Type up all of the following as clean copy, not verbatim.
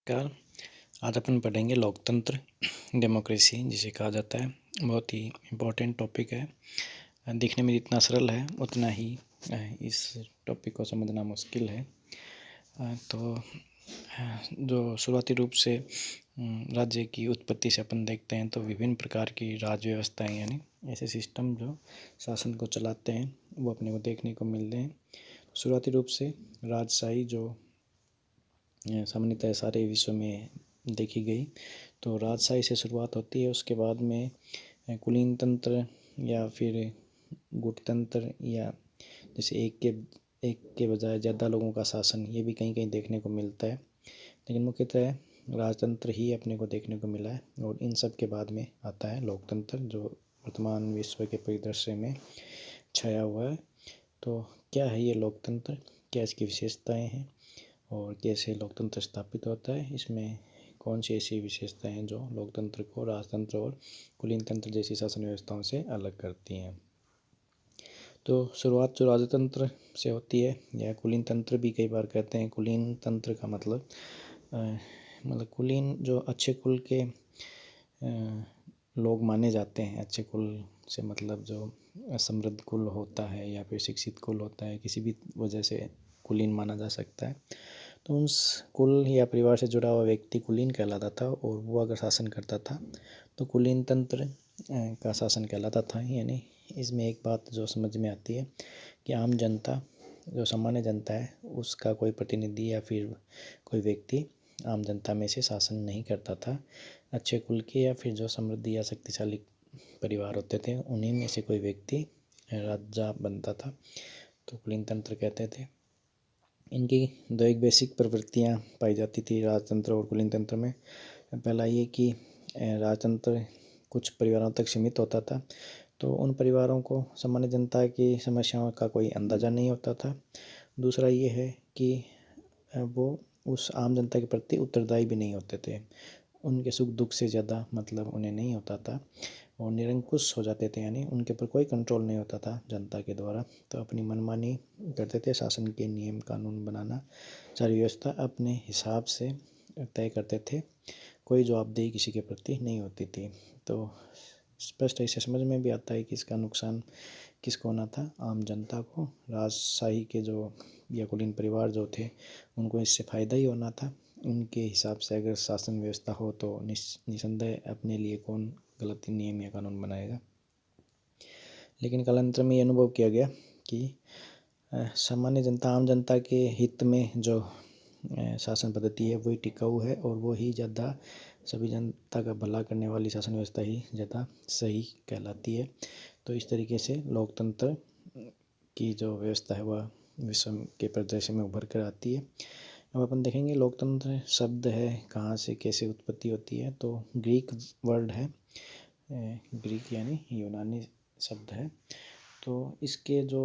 नमस्कार। आज अपन पढ़ेंगे लोकतंत्र डेमोक्रेसी जिसे कहा जाता है। बहुत ही इम्पोर्टेंट टॉपिक है। दिखने में जितना सरल है उतना ही इस टॉपिक को समझना मुश्किल है। तो जो शुरुआती रूप से राज्य की उत्पत्ति से अपन देखते हैं तो विभिन्न प्रकार की राज्य व्यवस्थाएं यानी ऐसे सिस्टम जो शासन को चलाते हैं वो अपने को देखने को मिलते हैं। शुरुआती रूप से राजशाही जो सामान्यतः सारे विश्व में देखी गई, तो राजशाही से शुरुआत होती है। उसके बाद में कुलीन तंत्र या फिर गुटतंत्र या जैसे एक के बजाय ज़्यादा लोगों का शासन, ये भी कहीं कहीं देखने को मिलता है। लेकिन मुख्यतः राजतंत्र ही अपने को देखने को मिला है और इन सब के बाद में आता है लोकतंत्र जो वर्तमान विश्व के परिदृश्य में छाया हुआ है। तो क्या है ये लोकतंत्र, क्या इसकी विशेषताएं हैं और कैसे लोकतंत्र स्थापित होता है, इसमें कौन सी ऐसी विशेषताएं हैं जो लोकतंत्र को राजतंत्र और कुलीन तंत्र जैसी शासन व्यवस्थाओं से अलग करती हैं। तो शुरुआत जो राजतंत्र से होती है या कुलीन तंत्र भी कई बार कहते हैं। कुलीन तंत्र का मतलब कुलीन जो अच्छे कुल के लोग माने जाते हैं। अच्छे कुल से मतलब जो समृद्ध कुल होता है या फिर शिक्षित कुल होता है, किसी भी वजह से कुलीन माना जा सकता है। तो उस कुल या परिवार से जुड़ा हुआ व्यक्ति कुलीन कहलाता था और वो अगर शासन करता था तो कुलीन तंत्र का शासन कहलाता था। यानी इसमें एक बात जो समझ में आती है कि आम जनता जो सामान्य जनता है उसका कोई प्रतिनिधि या फिर कोई व्यक्ति आम जनता में से शासन नहीं करता था। अच्छे कुल के या फिर जो समृद्ध या शक्तिशाली परिवार होते थे उन्हीं में से कोई व्यक्ति राजा बनता था, तो कुलीन तंत्र कहते थे। इनकी दो एक बेसिक प्रवृत्तियाँ पाई जाती थी राजतंत्र और कुलीन तंत्र में। पहला ये कि राजतंत्र कुछ परिवारों तक सीमित होता था, तो उन परिवारों को सामान्य जनता की समस्याओं का कोई अंदाज़ा नहीं होता था। दूसरा ये है कि वो उस आम जनता के प्रति उत्तरदायी भी नहीं होते थे। उनके सुख दुख से ज़्यादा मतलब उन्हें नहीं होता था और निरंकुश हो जाते थे, यानी उनके ऊपर कोई कंट्रोल नहीं होता था जनता के द्वारा। तो अपनी मनमानी करते थे, शासन के नियम कानून बनाना, सारी व्यवस्था अपने हिसाब से तय करते थे। कोई जवाबदेही किसी के प्रति नहीं होती थी। तो स्पष्ट ऐसे समझ में भी आता है कि इसका नुकसान किसको होना था, आम जनता को। राजशाही के जो या कुलीन परिवार जो थे उनको इससे फ़ायदा ही होना था। उनके हिसाब से अगर शासन व्यवस्था हो तो निसंदेह अपने लिए कौन गलत नियम या कानून बनाएगा। लेकिन कालांतर में ये अनुभव किया गया कि सामान्य जनता आम जनता के हित में जो शासन पद्धति है वही टिकाऊ है और वो ही ज़्यादा सभी जनता का भला करने वाली शासन व्यवस्था ही ज़्यादा सही कहलाती है। तो इस तरीके से लोकतंत्र की जो व्यवस्था है वह विश्व के परिदृश्य में उभर कर आती है। अब अपन देखेंगे लोकतंत्र शब्द है कहाँ से कैसे उत्पत्ति होती है। तो ग्रीक वर्ड है, ग्रीक यानी यूनानी शब्द है। तो इसके जो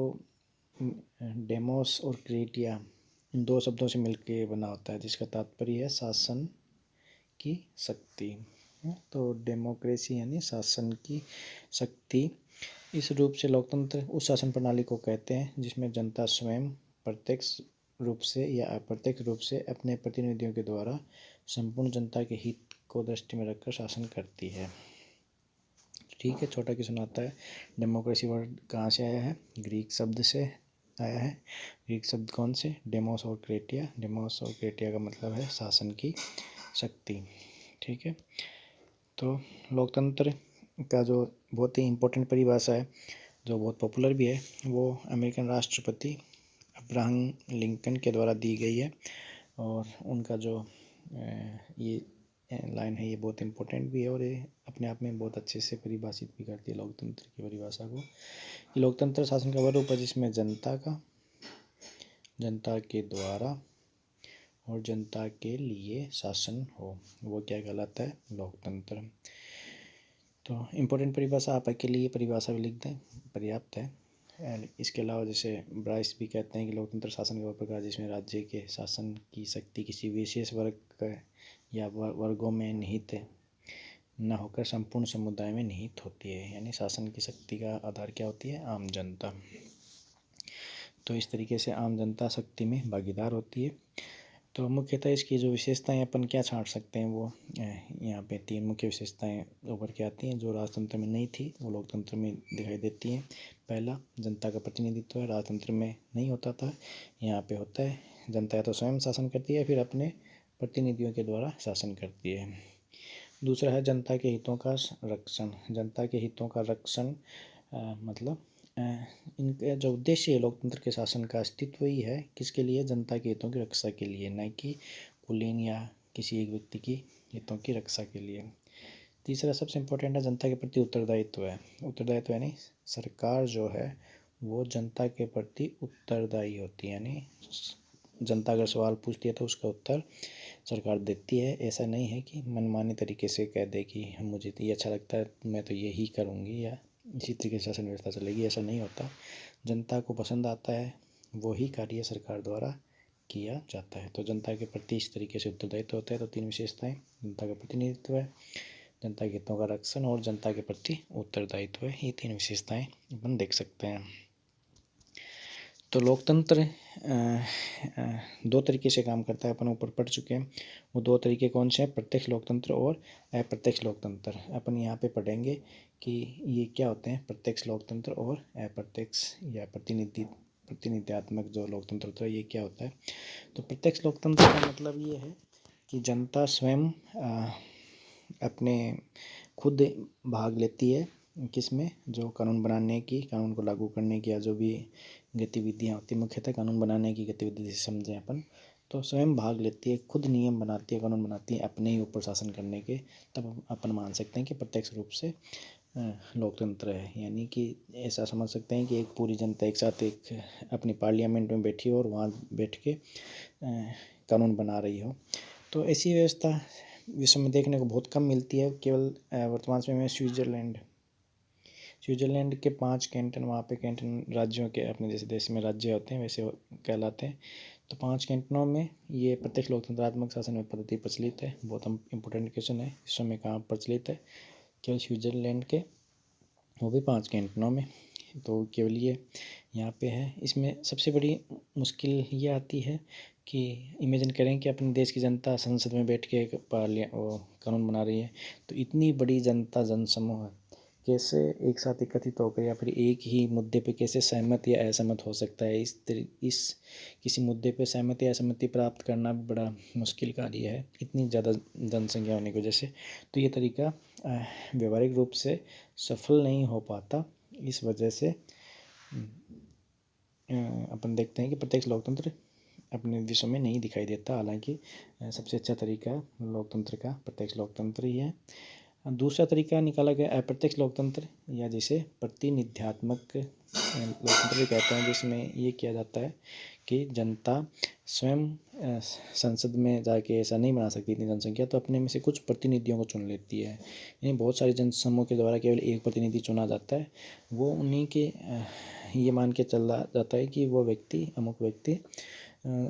डेमोस और क्रेटिया इन दो शब्दों से मिलकर बना होता है, जिसका तात्पर्य है शासन की शक्ति। तो डेमोक्रेसी यानी शासन की शक्ति। इस रूप से लोकतंत्र उस शासन प्रणाली को कहते हैं जिसमें जनता स्वयं प्रत्यक्ष रूप से या अप्रत्यक्ष रूप से अपने प्रतिनिधियों के द्वारा संपूर्ण जनता के हित को दृष्टि में रखकर शासन करती है। ठीक है, छोटा क्वेश्चन आता है, डेमोक्रेसी वर्ड कहाँ से आया है? ग्रीक शब्द से आया है। ग्रीक शब्द कौन से? डेमोस और क्रेटिया। डेमोस और क्रेटिया का मतलब है शासन की शक्ति। ठीक है, तो लोकतंत्र का जो बहुत ही इम्पोर्टेंट परिभाषा है जो बहुत पॉपुलर भी है वो अमेरिकन राष्ट्रपति अब्राहम लिंकन के द्वारा दी गई है। और उनका जो ये लाइन है ये बहुत इम्पोर्टेंट भी है और ये अपने आप में बहुत अच्छे से परिभाषित भी करती है लोकतंत्र की परिभाषा को। लोकतंत्र शासन का वह रूप है जिसमें जनता के द्वारा और जनता के लिए शासन हो, वो क्या कहलाता है? लोकतंत्र। तो इम्पोर्टेंट परिभाषा आप अकेले ये परिभाषा भी लिख दें, पर्याप्त है। इसके अलावा जैसे ब्राइस भी कहते हैं कि लोकतंत्र शासन का वह प्रकार जिसमें राज्य के शासन की शक्ति किसी विशेष वर्ग या वर्गों में निहित न होकर संपूर्ण समुदाय में निहित होती है। यानी शासन की शक्ति का आधार क्या होती है? आम जनता। तो इस तरीके से आम जनता शक्ति में भागीदार होती है। तो मुख्यतः इसकी जो विशेषताएं अपन क्या छांट सकते हैं, वो यहाँ पे 3 मुख्य विशेषताएं उभर के आती हैं जो राजतंत्र में नहीं थी, वो लोकतंत्र में दिखाई देती हैं। पहला, जनता का प्रतिनिधित्व है, राजतंत्र में नहीं होता था, यहाँ पे होता है। जनता या तो स्वयं शासन करती है, फिर अपने प्रतिनिधियों के द्वारा शासन करती है। दूसरा है जनता के हितों का रक्षण। जनता के हितों का रक्षण मतलब इनका जो उद्देश्य है लोकतंत्र के शासन का अस्तित्व ही है, किसके लिए? जनता के हितों की रक्षा के लिए, न कि कुलीन या किसी एक व्यक्ति की हितों की रक्षा के लिए। तीसरा सबसे इम्पोर्टेंट है, जनता के प्रति उत्तरदायित्व है। उत्तरदायित्व यानी सरकार जो है वो जनता के प्रति उत्तरदायी होती है, यानी जनता अगर सवाल पूछती है तो उसका उत्तर सरकार देती है। ऐसा नहीं है कि मनमानी तरीके से कह दे कि मुझे तो ये अच्छा लगता है, मैं तो यही करूँगी या इसी तरीके से शासन व्यवस्था चलेगी, ऐसा नहीं होता। जनता को पसंद आता है वही कार्य सरकार द्वारा किया जाता है। तो जनता के प्रति इस तरीके से उत्तरदायित्व होता है। तो 3 विशेषताएं, जनता का प्रतिनिधित्व है, जनता के हितों का रक्षण और जनता के प्रति उत्तरदायित्व है। ये 3 विशेषताएं अपन देख सकते हैं। तो लोकतंत्र 2 तरीके से काम करता है, अपन ऊपर पढ़ चुके हैं। वो 2 तरीके कौन से हैं? प्रत्यक्ष लोकतंत्र और अप्रत्यक्ष लोकतंत्र। अपन यहाँ पे पढ़ेंगे कि ये क्या होते हैं, प्रत्यक्ष लोकतंत्र और अप्रत्यक्ष या प्रतिनिधित्वात्मक जो लोकतंत्र होता है ये क्या होता है। तो प्रत्यक्ष लोकतंत्र का मतलब ये है कि जनता स्वयं अपने खुद भाग लेती है किसमें, जो कानून बनाने की, कानून को लागू करने की या जो भी गतिविधियाँ होती हैं, मुख्यतः कानून बनाने की गतिविधि से समझें अपन, तो स्वयं भाग लेती है, खुद नियम बनाती है, कानून बनाती है अपने ही ऊपर शासन करने के। तब अपन मान सकते हैं कि प्रत्यक्ष रूप से लोकतंत्र है। यानी कि ऐसा समझ सकते हैं कि एक पूरी जनता एक साथ एक अपनी पार्लियामेंट में बैठी हो और वहाँ बैठ के कानून बना रही हो। तो ऐसी व्यवस्था विश्व में देखने को बहुत कम मिलती है। केवल वर्तमान समय में स्विट्ज़रलैंड के 5 कैंटन, वहाँ पे कैंटन राज्यों के, अपने जैसे देश में राज्य होते हैं वैसे कहलाते हैं। तो 5 कैंटनों में ये प्रत्यक्ष लोकतंत्रात्मक शासन में पद्धति प्रचलित है। बहुत इंपॉर्टेंट क्वेश्चन है, विश्व में कहाँ प्रचलित है? केवल स्विट्ज़रलैंड के, वो भी 5 कैंटनों में। तो केवल ये यहाँ पे है। इसमें सबसे बड़ी मुश्किल ये आती है कि इमेजिन करें कि अपने देश की जनता संसद में बैठ के कानून बना रही है, तो इतनी बड़ी जनता, जनसमूह कैसे एक साथ एकत्रित होकर या फिर एक ही मुद्दे पे कैसे सहमत या असहमत हो सकता है। इस किसी मुद्दे पे सहमति या असहमति प्राप्त करना भी बड़ा मुश्किल कार्य है, इतनी ज़्यादा जनसंख्या होने की वजह से। तो ये तरीका व्यवहारिक रूप से सफल नहीं हो पाता। इस वजह से अपन देखते हैं कि प्रत्यक्ष लोकतंत्र अपने विश्व में नहीं दिखाई देता। हालांकि सबसे अच्छा तरीका लोकतंत्र का प्रत्यक्ष लोकतंत्र ही है। दूसरा तरीका निकाला गया अप्रत्यक्ष लोकतंत्र, या जिसे प्रतिनिध्यात्मक लोकतंत्र कहते हैं, जिसमें ये किया जाता है कि जनता स्वयं संसद में जाके ऐसा नहीं बना सकती इतनी जनसंख्या, तो अपने में से कुछ प्रतिनिधियों को चुन लेती है। यानी बहुत सारे जनसमूह के द्वारा केवल एक प्रतिनिधि चुना जाता है। वो उन्हीं के ये मान के चला जाता है कि वो व्यक्ति, अमुक व्यक्ति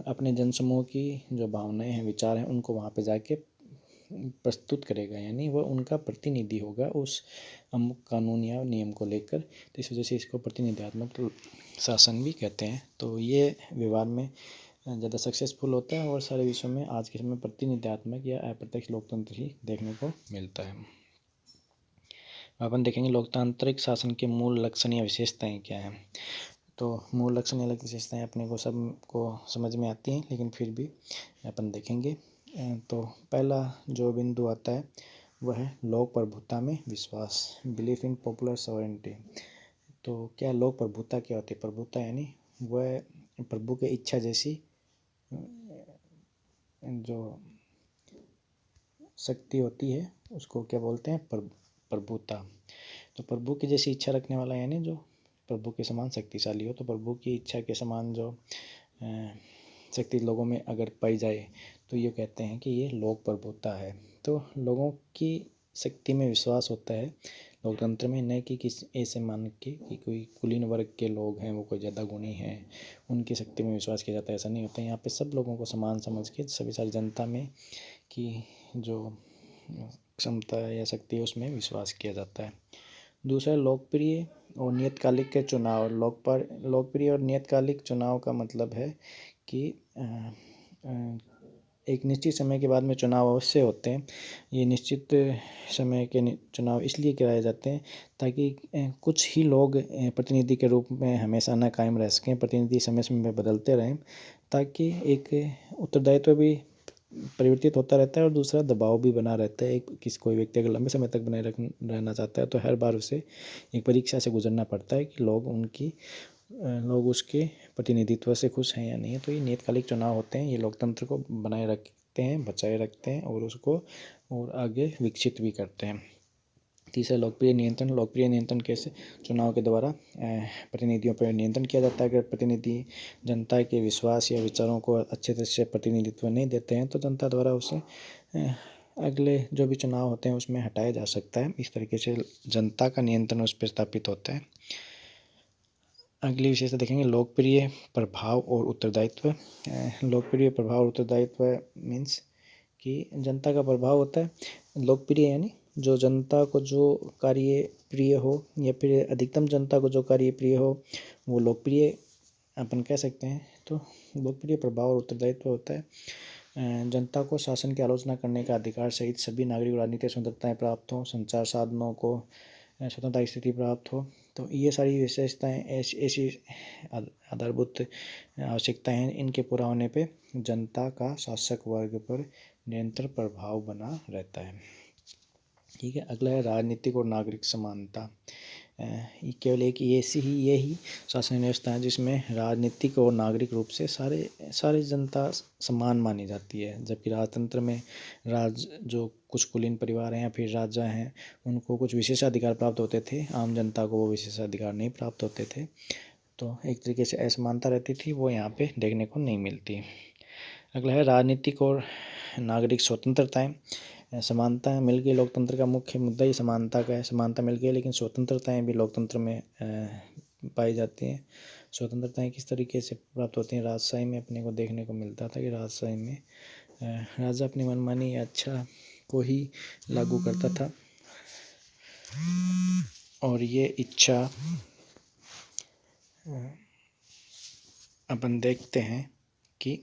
अपने जनसमूह की जो भावनाएं हैं, विचार हैं, उनको वहाँ पे जाके प्रस्तुत करेगा, यानी वह उनका प्रतिनिधि होगा उस अमुक कानून या नियम को लेकर। तो इस वजह से इसको प्रतिनिधित्वात्मक शासन भी कहते हैं। तो ये व्यवहार में ज़्यादा सक्सेसफुल होता है और सारे विश्व में आज के समय प्रतिनिधित्वात्मक या अप्रत्यक्ष लोकतंत्र ही देखने को मिलता है। अपन देखेंगे लोकतांत्रिक शासन के मूल लक्षण या विशेषताएं क्या हैं। तो मूल लक्षण या विशेषताएं अपने को सबको समझ में आती हैं, लेकिन फिर भी अपन देखेंगे। तो पहला जो बिंदु आता है वह है लोक प्रभुता में विश्वास, बिलीफ इन पॉपुलर सॉवरेंटी। तो क्या लोक प्रभुता क्या होती है? प्रभुता यानी वह प्रभु की इच्छा जैसी जो शक्ति होती है उसको क्या बोलते हैं? प्रभुता। तो प्रभु की जैसी इच्छा रखने वाला, यानी जो प्रभु के समान शक्तिशाली हो। तो प्रभु की इच्छा के समान जो शक्ति लोगों में अगर पाई जाए तो ये कहते हैं कि ये लोक प्रभुता है। तो लोगों की शक्ति में विश्वास होता है लोकतंत्र में, न कि किसी ऐसे मान के कि कोई कुलीन वर्ग के लोग हैं, वो कोई ज़्यादा गुणी हैं, उनकी शक्ति में विश्वास किया जाता है। ऐसा नहीं होता है। यहाँ पे सब लोगों को समान समझ के सभी सारी जनता में की जो क्षमता या शक्ति है उसमें विश्वास किया जाता है। दूसरा लोकप्रिय और नियतकालिक के चुनाव। लोकप्रिय और नियतकालिक चुनाव का मतलब है कि एक निश्चित समय के बाद में चुनाव अवश्य होते हैं। ये निश्चित समय के चुनाव इसलिए कराए जाते हैं ताकि कुछ ही लोग प्रतिनिधि के रूप में हमेशा न कायम रह सकें, प्रतिनिधि समय समय में बदलते रहें, ताकि एक उत्तरदायित्व भी परिवर्तित होता रहता है और दूसरा दबाव भी बना रहता है। कोई व्यक्ति अगर लंबे समय तक बनाए रहना चाहता है तो हर बार उसे एक परीक्षा से गुजरना पड़ता है कि लोग उसके प्रतिनिधित्व से खुश हैं या नहीं। तो ये नियतकालिक चुनाव होते हैं, ये लोकतंत्र को बनाए रखते हैं, बचाए रखते हैं और उसको और आगे विकसित भी करते हैं। तीसरा लोकप्रिय नियंत्रण कैसे चुनाव के द्वारा प्रतिनिधियों पर नियंत्रण किया जाता है। अगर प्रतिनिधि जनता के विश्वास या विचारों को अच्छे तरह से प्रतिनिधित्व नहीं देते हैं तो जनता द्वारा उसे अगले जो भी चुनाव होते हैं उसमें हटाया जा सकता है। इस तरीके से जनता का नियंत्रण उस पर स्थापित होता है। अगली विशेषता देखेंगे लोकप्रिय प्रभाव और उत्तरदायित्व। लोकप्रिय प्रभाव और उत्तरदायित्व मीन्स कि जनता का प्रभाव होता है। लोकप्रिय यानी जो जनता को जो कार्य प्रिय हो या फिर अधिकतम जनता को जो कार्य प्रिय हो वो लोकप्रिय अपन कह सकते हैं। तो लोकप्रिय प्रभाव और उत्तरदायित्व होता है जनता को शासन की आलोचना करने का अधिकार सहित सभी नागरिक राजनीतिक स्वतंत्रताएं प्राप्त हों, संचार साधनों को स्वतंत्रता की स्थिति प्राप्त हो। तो ये सारी विशेषताएं ऐसी आधारभूत आवश्यकताएं हैं, इनके पूरा होने पे जनता का शासक वर्ग पर निरंतर प्रभाव बना रहता है। ठीक है, अगला है राजनीतिक और नागरिक समानता। केवल एक यही शासन व्यवस्था है जिसमें राजनीतिक और नागरिक रूप से सारे जनता समान मानी जाती है। जबकि राजतंत्र में जो कुछ कुलीन परिवार हैं या फिर राजा हैं उनको कुछ विशेषाधिकार प्राप्त होते थे, आम जनता को वो विशेषाधिकार नहीं प्राप्त होते थे। तो एक तरीके से असमानता रहती थी, वो यहाँ पे देखने को नहीं मिलती। अगला है राजनीतिक और नागरिक स्वतंत्रताएं। समानता मिल गई, लोकतंत्र का मुख्य मुद्दा ही समानता का है। समानता मिल गई लेकिन स्वतंत्रताएं भी लोकतंत्र में पाई जाती हैं। स्वतंत्रताएं किस तरीके से प्राप्त होती हैं? राजशाही में अपने को देखने को मिलता था कि राजशाही में राजा अपनी मनमानी या इच्छा को ही लागू करता था और ये इच्छा अपन देखते हैं कि